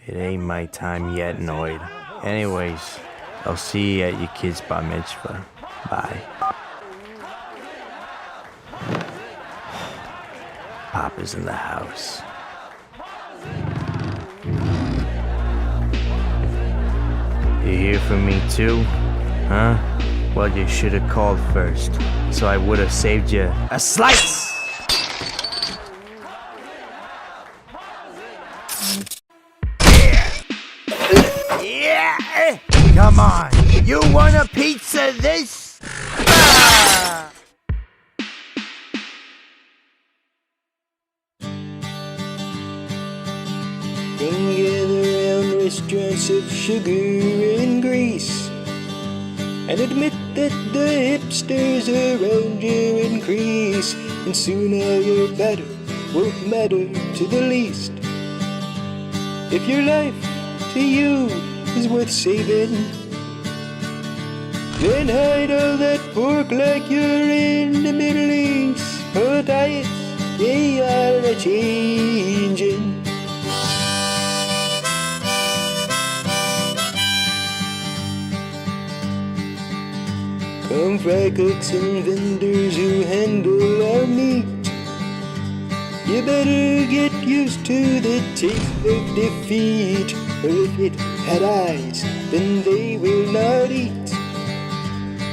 It ain't my time yet, Noid. Anyways, I'll see you at your kid's bar mitzvah. Bye. Papa's in the house. You hear from me too? Huh? Well, you should have called first, so I would have saved you a slice! Yeah! Come on! You want a pizza this? Ah! Then gather round restaurants of sugar and grease and admit that the hipsters around you increase, and soon all your batter won't matter to the least. If your life to you is worth saving, then hide all that pork like you're in the Middle East. Oh, diets, they are a-changin'. Come fry cooks and vendors who handle our meat, you better get used to the taste of defeat. Or if it had eyes, then they will not eat.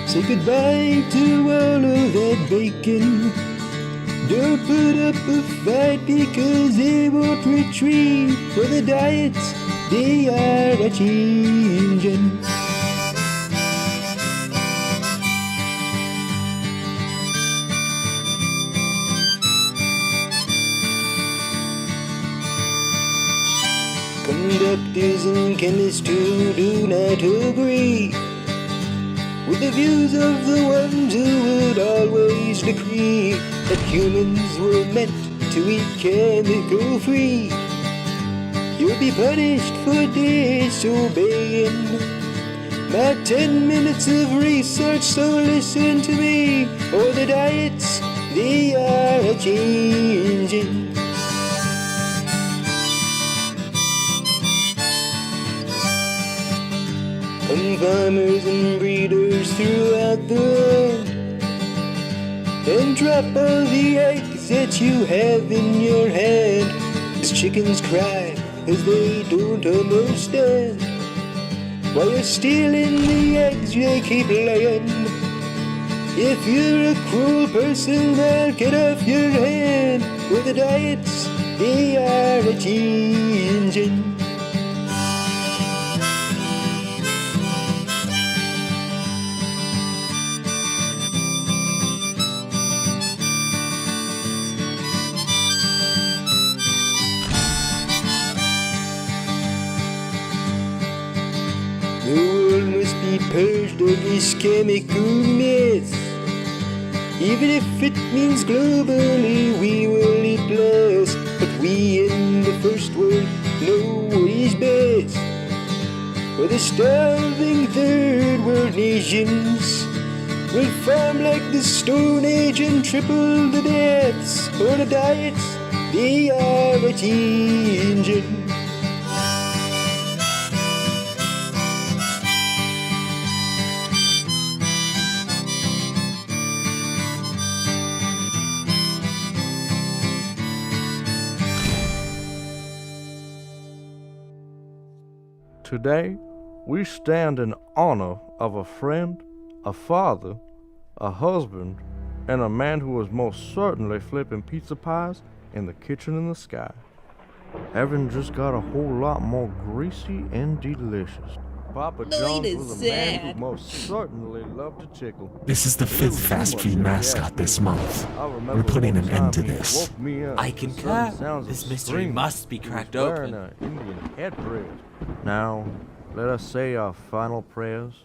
Say goodbye to all of that bacon. Don't put up a fight because they won't retreat. For the diets, they are a-changin'. Conductors and chemists who do not agree with the views of the ones who would always decree that humans were meant to eat chemical free. You'll be punished for disobeying my 10 minutes of research, so listen to me, or the diets, they are a-changin'. Come farmers and breeders throughout the land, and drop all the eggs that you have in your hand. As chickens cry as they don't understand why you're stealing the eggs they keep laying. If you're a cruel person, I'll get off your hand. With the diets, they are a-changin'. The world must be purged of this chemical mess. Even if it means globally we will eat less. But we in the first world know what is best. For the starving third world nations will farm like the Stone Age and triple the deaths. For the diets, they are a-changin'. Today, we stand in honor of a friend, a father, a husband, and a man who was most certainly flipping pizza pies in the kitchen in the sky. Evan just got a whole lot more greasy and delicious. Papa John's was a man who most certainly loved to tickle. This is the 5th fast food mascot this month. We're putting an end to this. I concur. This mystery must be cracked open. Indian headdress. Now, let us say our final prayers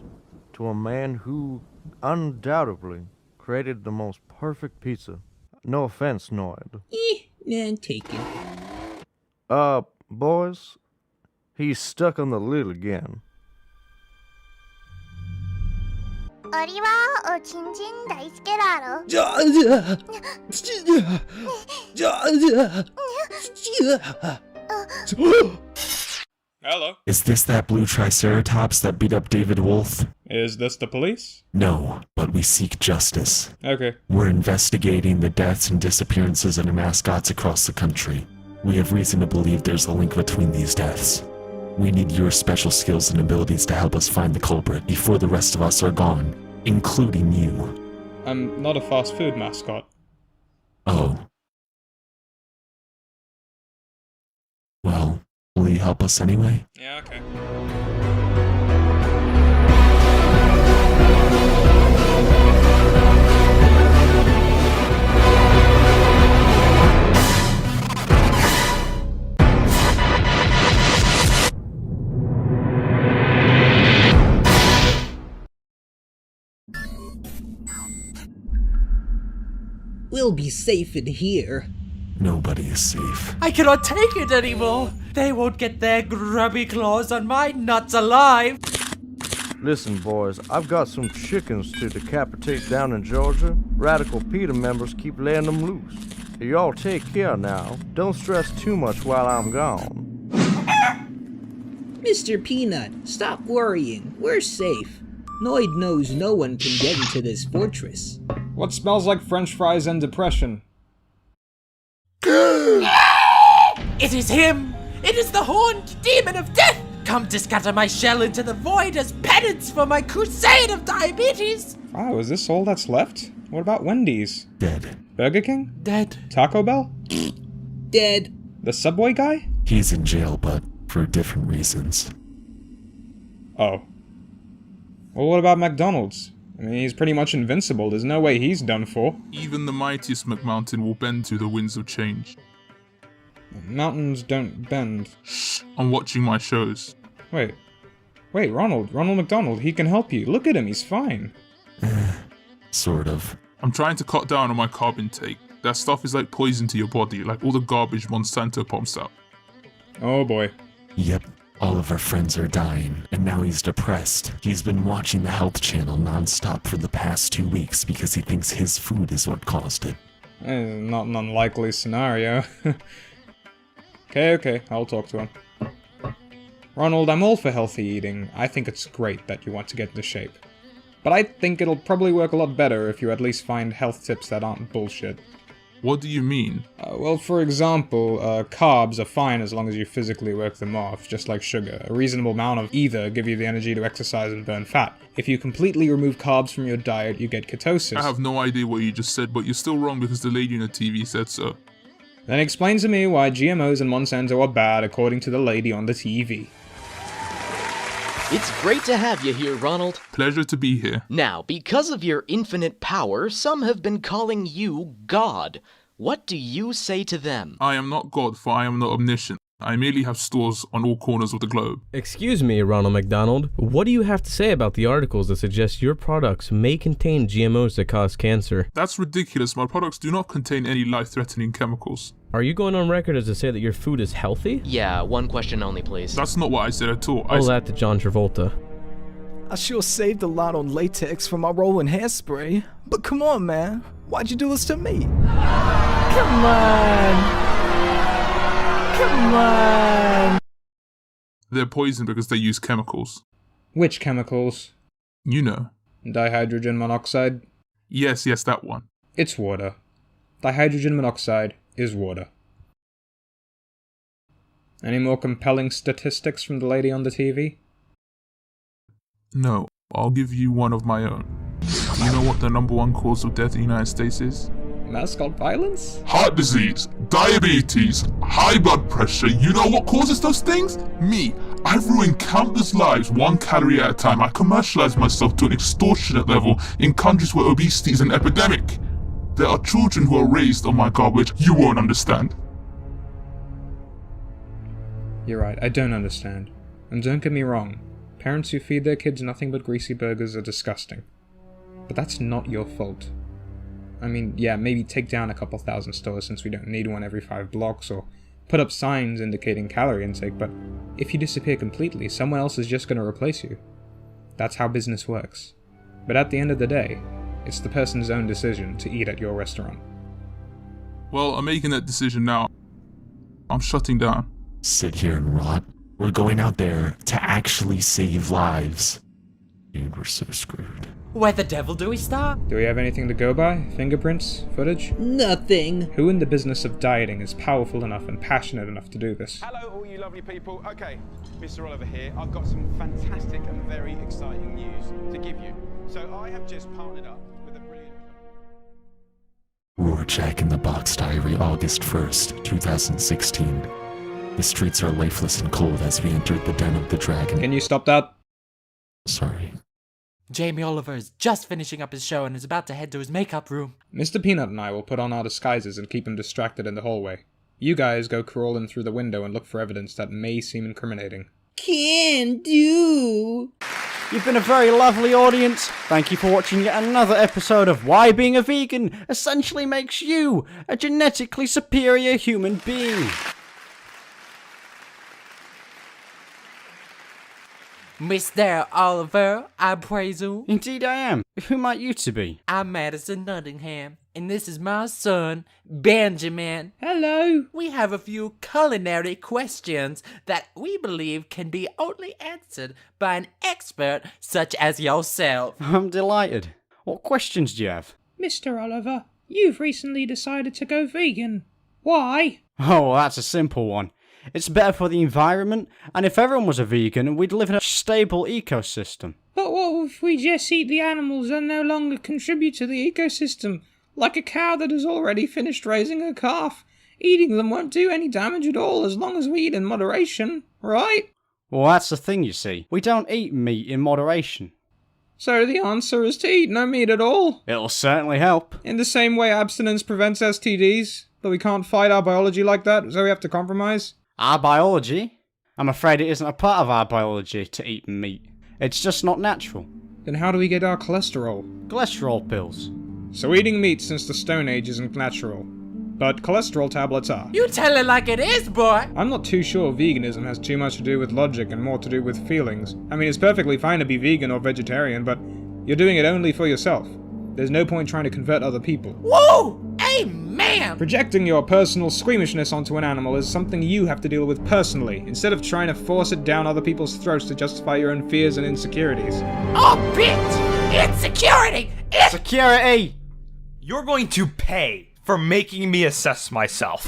to a man who undoubtedly created the most perfect pizza. No offense, Noid. None taken. Boys, he's stuck on the lid again. 俺はおちんちん大好きだろ。Hello. Is this that blue triceratops that beat up David Wolf? Is this the police? No, but we seek justice. Okay. We're investigating the deaths and disappearances of mascots across the country. We have reason to believe there's a link between these deaths. We need your special skills and abilities to help us find the culprit before the rest of us are gone, including you. I'm not a fast food mascot. Oh. Well, will you help us anyway? Yeah, okay. We'll be safe in here. Nobody is safe. I cannot take it anymore. They won't get their grubby claws on my nuts alive. Listen, boys, I've got some chickens to decapitate down in Georgia. Radical PETA members keep letting them loose. Y'all take care now. Don't stress too much while I'm gone. Mr. Peanut, stop worrying. We're safe. Noid knows no one can get into this fortress. What smells like french fries and depression? It is him! It is the horned demon of death! Come to scatter my shell into the void as penance for my crusade of diabetes! Wow, is this all that's left? What about Wendy's? Dead. Burger King? Dead. Taco Bell? Dead. The Subway guy? He's in jail, but for different reasons. Oh. Well, what about McDonald's? I mean, he's pretty much invincible. There's no way he's done for. Even the mightiest McMountain will bend to the winds of change. Mountains don't bend. Shh, I'm watching my shows. Wait, Ronald McDonald, he can help you. Look at him, he's fine. Sort of. I'm trying to cut down on my carb intake. That stuff is like poison to your body, like all the garbage Monsanto pumps out. Oh boy. Yep. All of our friends are dying, and now he's depressed. He's been watching the Health Channel non-stop for the past 2 weeks because he thinks his food is what caused it. Not an unlikely scenario. Okay, I'll talk to him. Ronald, I'm all for healthy eating. I think it's great that you want to get into shape. But I think it'll probably work a lot better if you at least find health tips that aren't bullshit. What do you mean? Well, for example, carbs are fine as long as you physically work them off, just like sugar. A reasonable amount of either give you the energy to exercise and burn fat. If you completely remove carbs from your diet, you get ketosis. I have no idea what you just said, but you're still wrong because the lady on the TV said so. Then explain to me why GMOs and Monsanto are bad according to the lady on the TV. It's great to have you here, Ronald. Pleasure to be here. Now, because of your infinite power, some have been calling you God. What do you say to them? I am not God, for I am not omniscient. I merely have stores on all corners of the globe. Excuse me, Ronald McDonald. What do you have to say about the articles that suggest your products may contain GMOs that cause cancer? That's ridiculous. My products do not contain any life-threatening chemicals. Are you going on record as to say that your food is healthy? Yeah, one question only, please. That's not what I said at all. Tell that to John Travolta. I sure saved a lot on latex from my rolling hairspray. But come on, man. Why'd you do this to me? Come on. Come on! They're poisoned because they use chemicals. Which chemicals? You know. Dihydrogen monoxide? Yes, that one. It's water. Dihydrogen monoxide is water. Any more compelling statistics from the lady on the TV? No, I'll give you one of my own. Do you know what the #1 cause of death in the United States is? Mascot violence? Heart disease, diabetes, high blood pressure. You know what causes those things? Me. I've ruined countless lives 1 calorie at a time. I commercialize myself to an extortionate level in countries where obesity is an epidemic. There are children who are raised on my garbage you won't understand. You're right, I don't understand. And don't get me wrong, parents who feed their kids nothing but greasy burgers are disgusting. But that's not your fault. I mean, yeah, maybe take down a couple thousand stores since we don't need one every 5 blocks, or put up signs indicating calorie intake, but if you disappear completely, someone else is just going to replace you. That's how business works. But at the end of the day, it's the person's own decision to eat at your restaurant. Well, I'm making that decision now. I'm shutting down. Sit here and rot? We're going out there to actually save lives. Dude, we're so screwed. Where the devil do we start? Do we have anything to go by? Fingerprints? Footage? Nothing. Who in the business of dieting is powerful enough and passionate enough to do this? Hello, all you lovely people. Okay, Mr. Oliver here. I've got some fantastic and very exciting news to give you. So I have just partnered up with a brilliant... Rorschach in the Box Diary, August 1st, 2016. The streets are lifeless and cold as we entered the den of the dragon. Can you stop that? Sorry. Jamie Oliver is just finishing up his show and is about to head to his makeup room. Mr. Peanut and I will put on our disguises and keep him distracted in the hallway. You guys go crawl in through the window and look for evidence that may seem incriminating. Can do. You've been a very lovely audience. Thank you for watching yet another episode of Why Being a Vegan Essentially Makes You a Genetically Superior Human Being. Mr. Oliver, I presume? Indeed I am. Who might you to be? I'm Madison Nottingham, and this is my son, Benjamin. Hello. We have a few culinary questions that we believe can be only answered by an expert such as yourself. I'm delighted. What questions do you have? Mr. Oliver, you've recently decided to go vegan. Why? Oh, well, that's a simple one. It's better for the environment, and if everyone was a vegan, we'd live in a stable ecosystem. But what if we just eat the animals and no longer contribute to the ecosystem? Like a cow that has already finished raising her calf. Eating them won't do any damage at all as long as we eat in moderation, right? Well, that's the thing, you see. We don't eat meat in moderation. So the answer is to eat no meat at all? It'll certainly help. In the same way abstinence prevents STDs, but we can't fight our biology like that, so we have to compromise? Our biology? I'm afraid it isn't a part of our biology to eat meat. It's just not natural. Then how do we get our cholesterol? Cholesterol pills. So eating meat since the Stone Age isn't natural. But cholesterol tablets are. You tell it like it is, boy! I'm not too sure veganism has too much to do with logic and more to do with feelings. I mean, it's perfectly fine to be vegan or vegetarian, but you're doing it only for yourself. There's no point trying to convert other people. Whoa! Amen! Projecting your personal squeamishness onto an animal is something you have to deal with personally, instead of trying to force it down other people's throats to justify your own fears and insecurities. Oh, bitch! Insecurity! Security! You're going to pay for making me assess myself.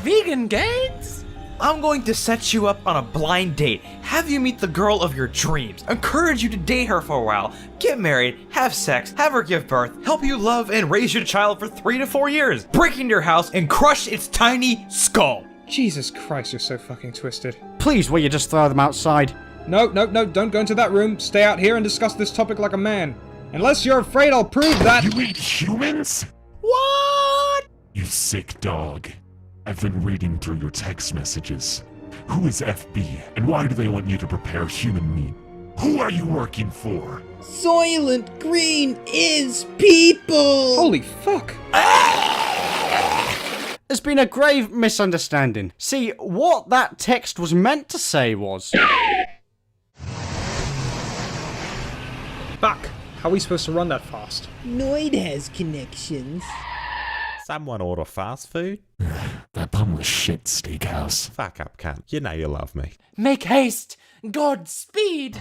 Vegan gains? I'm going to set you up on a blind date, have you meet the girl of your dreams, encourage you to date her for a while, get married, have sex, have her give birth, help you love and raise your child for 3 to 4 years, break into your house and crush its tiny skull. Jesus Christ, you're so fucking twisted. Please, will you just throw them outside? No, don't go into that room. Stay out here and discuss this topic like a man. Unless you're afraid I'll prove that— You eat humans? What? You sick dog. I've been reading through your text messages. Who is FB, and why do they want you to prepare human meat? Who are you working for? Soylent Green is people! Holy fuck! There's been a grave misunderstanding. See, what that text was meant to say was... Fuck! How are we supposed to run that fast? Noid has connections. Someone order fast food? That bumless shit steakhouse. Fuck up, cunt. You know you love me. Make haste! Godspeed!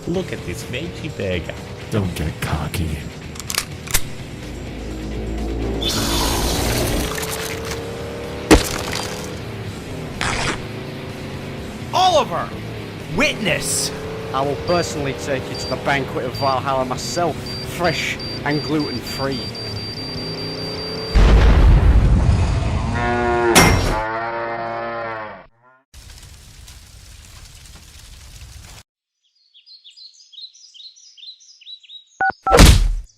Look at this veggie burger. Don't get cocky. Oliver! Witness! I will personally take you to the banquet of Valhalla myself, fresh and gluten-free.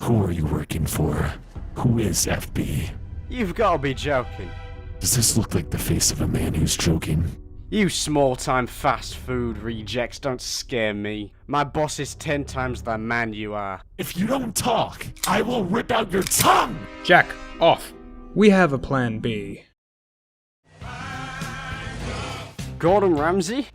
Who are you working for? Who is FB? You've got to be joking. Does this look like the face of a man who's joking? You small-time fast food rejects don't scare me. My boss is 10 times the man you are. If you don't talk, I will rip out your tongue! Jack, off. We have a plan B. Gordon Ramsay?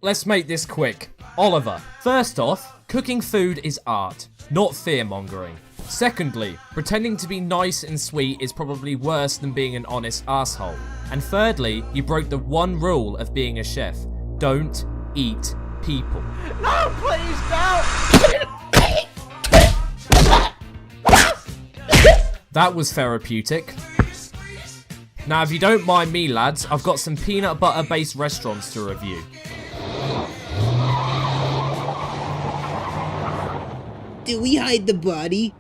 Let's make this quick. Oliver, first off, cooking food is art. not fear-mongering. Secondly, pretending to be nice and sweet is probably worse than being an honest asshole. And thirdly, you broke the one rule of being a chef. Don't eat people. No, please, no! That was therapeutic. Now, if you don't mind me, lads, I've got some peanut butter-based restaurants to review. Do we hide the body?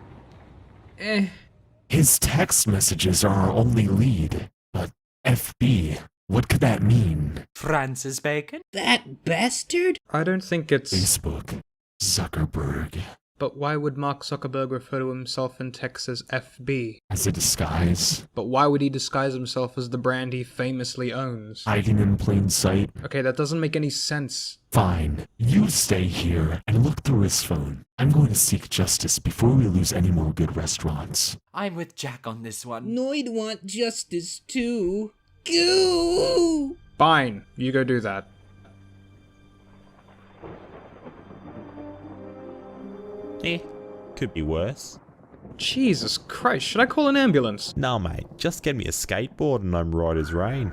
His text messages are our only lead, but FB, what could that mean? Francis Bacon? That bastard? I don't think it's... Facebook. Zuckerberg. But why would Mark Zuckerberg refer to himself in text as FB? As a disguise. But why would he disguise himself as the brand he famously owns? Hiding in plain sight. Okay, that doesn't make any sense. Fine. You stay here and look through his phone. I'm going to seek justice before we lose any more good restaurants. I'm with Jack on this one. Noid want justice too. Goo! Fine, you go do that. Could be worse. Jesus Christ, should I call an ambulance? No, mate, just get me a skateboard and I'm right as rain.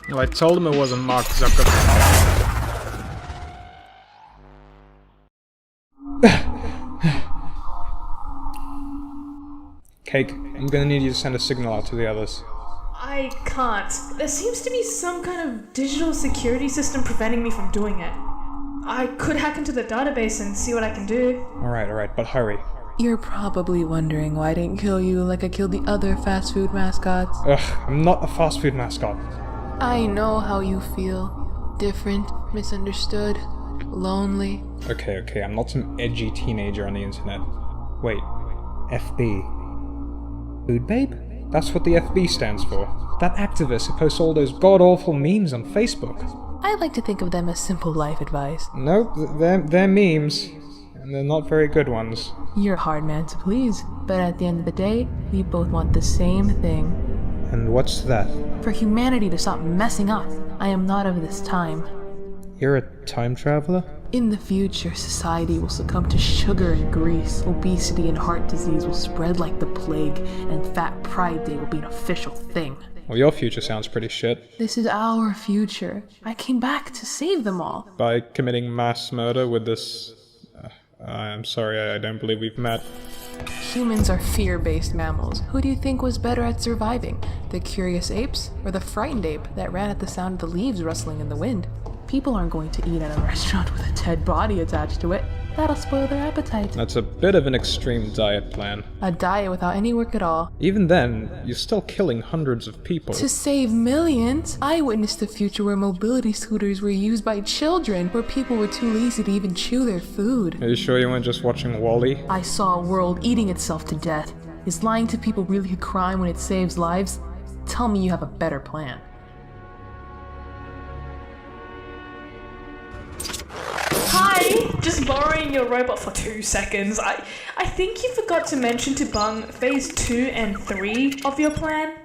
Well, I told him it wasn't Mark Zuckerberg. Cake, I'm gonna need you to send a signal out to the others. I can't. There seems to be some kind of digital security system preventing me from doing it. I could hack into the database and see what I can do. Alright, but hurry. You're probably wondering why I didn't kill you like I killed the other fast food mascots. Ugh, I'm not a fast food mascot. I know how you feel. Different, misunderstood, lonely. Okay, I'm not some edgy teenager on the internet. Wait, FB. Food Babe? That's what the FB stands for. That activist who posts all those god-awful memes on Facebook. I like to think of them as simple life advice. Nope, they're memes. And they're not very good ones. You're a hard man to please, but at the end of the day, we both want the same thing. And what's that? For humanity to stop messing up. I am not of this time. You're a time traveler? In the future, society will succumb to sugar and grease. Obesity and heart disease will spread like the plague, and Fat Pride Day will be an official thing. Well, your future sounds pretty shit. This is our future. I came back to save them all. By committing mass murder with this... I'm sorry, I don't believe we've met. Humans are fear-based mammals. Who do you think was better at surviving? The curious apes or the frightened ape that ran at the sound of the leaves rustling in the wind? People aren't going to eat at a restaurant with a dead body attached to it. That'll spoil their appetite. That's a bit of an extreme diet plan. A diet without any work at all. Even then, you're still killing hundreds of people. To save millions? I witnessed a future where mobility scooters were used by children, where people were too lazy to even chew their food. Are you sure you weren't just watching WALL-E? I saw a world eating itself to death. Is lying to people really a crime when it saves lives? Tell me you have a better plan. Hi! Just borrowing your robot for 2 seconds. I think you forgot to mention to Bung phase 2 and 3 of your plan.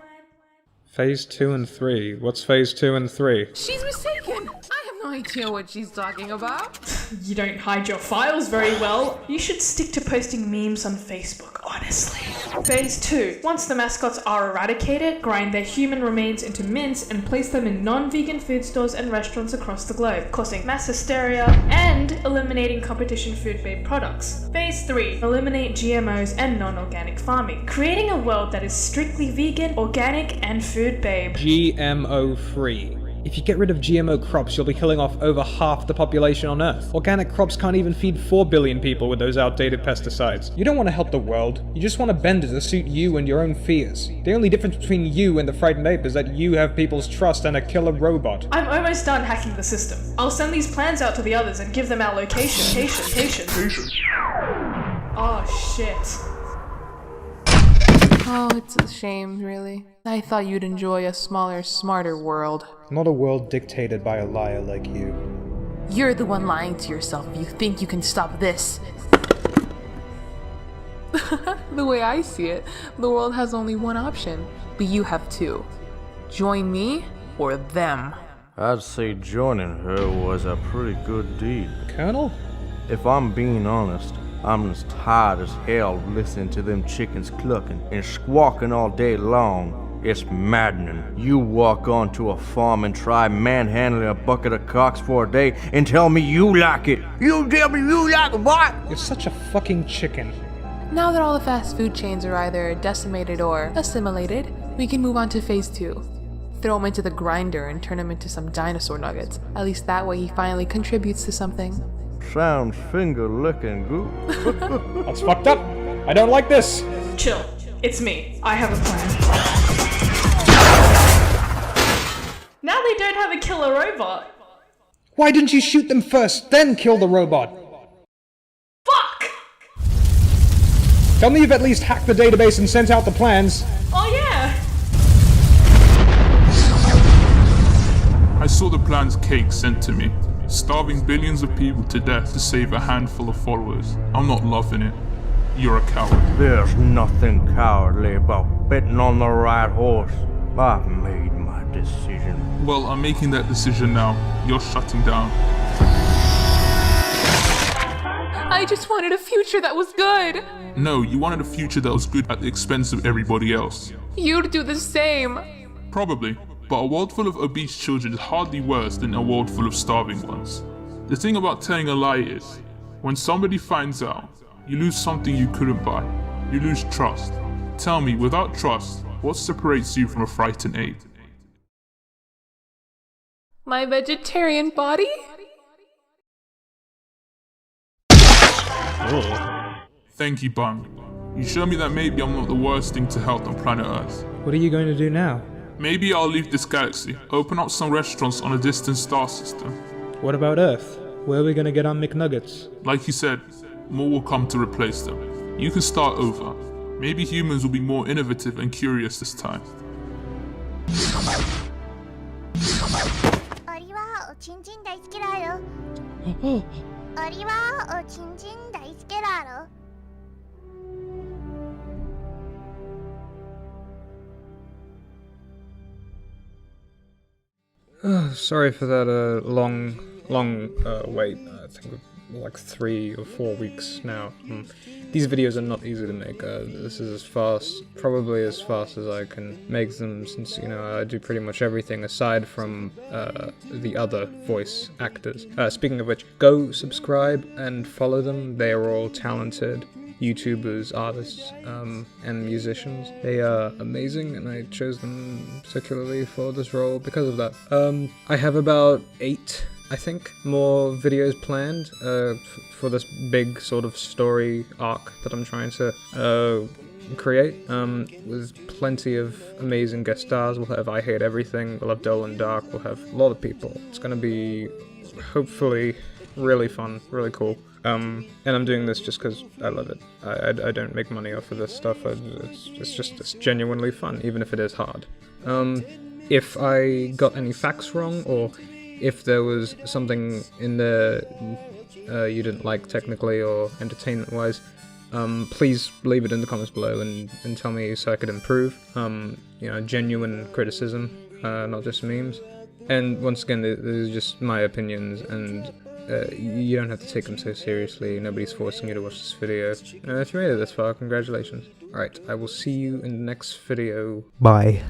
Phase 2 and 3? What's phase 2 and 3? She's mistaken! I have no idea what she's talking about. You don't hide your files very well. You should stick to posting memes on Facebook, honestly. Phase 2. Once the mascots are eradicated, grind their human remains into mince and place them in non-vegan food stores and restaurants across the globe, causing mass hysteria and eliminating competition food-based products. Phase 3. Eliminate GMOs and non-organic farming, creating a world that is strictly vegan, organic, and food-babe. GMO-free. If you get rid of GMO crops, you'll be killing off over half the population on Earth. Organic crops can't even feed 4 billion people with those outdated pesticides. You don't want to help the world, you just want to bend it to suit you and your own fears. The only difference between you and the frightened ape is that you have people's trust and a killer robot. I'm almost done hacking the system. I'll send these plans out to the others and give them our location. Oh shit. Oh, it's a shame, really. I thought you'd enjoy a smaller, smarter world. Not a world dictated by a liar like you. You're the one lying to yourself if you think you can stop this. The way I see it, the world has only one option, but you have two. Join me or them. I'd say joining her was a pretty good deed. Colonel? If I'm being honest, I'm as tired as hell listening to them chickens clucking and squawking all day long. It's maddening. You walk onto a farm and try manhandling a bucket of cocks for a day and tell me you like it. You tell me you like it, what? You're such a fucking chicken. Now that all the fast food chains are either decimated or assimilated, we can move on to phase 2. Throw him into the grinder and turn him into some dinosaur nuggets. At least that way he finally contributes to something. Sounds finger-licking good. That's fucked up. I don't like this. Chill. It's me. I have a plan. Now they don't have a killer robot. Why didn't you shoot them first, then kill the robot? Fuck! Tell me you've at least hacked the database and sent out the plans. Oh yeah! I saw the plans Cake sent to me, starving billions of people to death to save a handful of followers. I'm not loving it. You're a coward. There's nothing cowardly about betting on the right horse. I've made my decision. Well, I'm making that decision now. You're shutting down. I just wanted a future that was good. No, you wanted a future that was good at the expense of everybody else. You'd do the same. Probably, but a world full of obese children is hardly worse than a world full of starving ones. The thing about telling a lie is, when somebody finds out, you lose something you couldn't buy. You lose trust. Tell me, without trust, what separates you from a frightened ape? My vegetarian body? Thank you, Bung. You show me that maybe I'm not the worst thing to health on planet Earth. What are you going to do now? Maybe I'll leave this galaxy, open up some restaurants on a distant star system. What about Earth? Where are we going to get our McNuggets? Like you said, more will come to replace them. You can start over. Maybe humans will be more innovative and curious this time. アリはおちんちん大好きだよ。アリはおちんちん大好きだろ。Sorry for that long wait. I think like 3 or 4 weeks now. These videos are not easy to make. This is probably as fast as I can make them, since, you know, I do pretty much everything aside from the other voice actors. Speaking of which, go subscribe and follow them. They are all talented YouTubers, artists, and musicians. They are amazing, and I chose them particularly for this role because of that. I have about 8, I think, more videos planned for this big sort of story arc that I'm trying to create, with plenty of amazing guest stars. We'll have I Hate Everything, we'll have Dull and Dark, we'll have a lot of people. It's gonna be, hopefully, really fun, really cool. And I'm doing this just because I love it. I don't make money off of this stuff. It's genuinely fun, even if it is hard. If I got any facts wrong, or if there was something in there you didn't like technically or entertainment-wise, please leave it in the comments below and tell me so I could improve. You know, genuine criticism, not just memes. And once again, these are just my opinions, and you don't have to take them so seriously. Nobody's forcing you to watch this video. If you made it this far, congratulations. Alright, I will see you in the next video. Bye.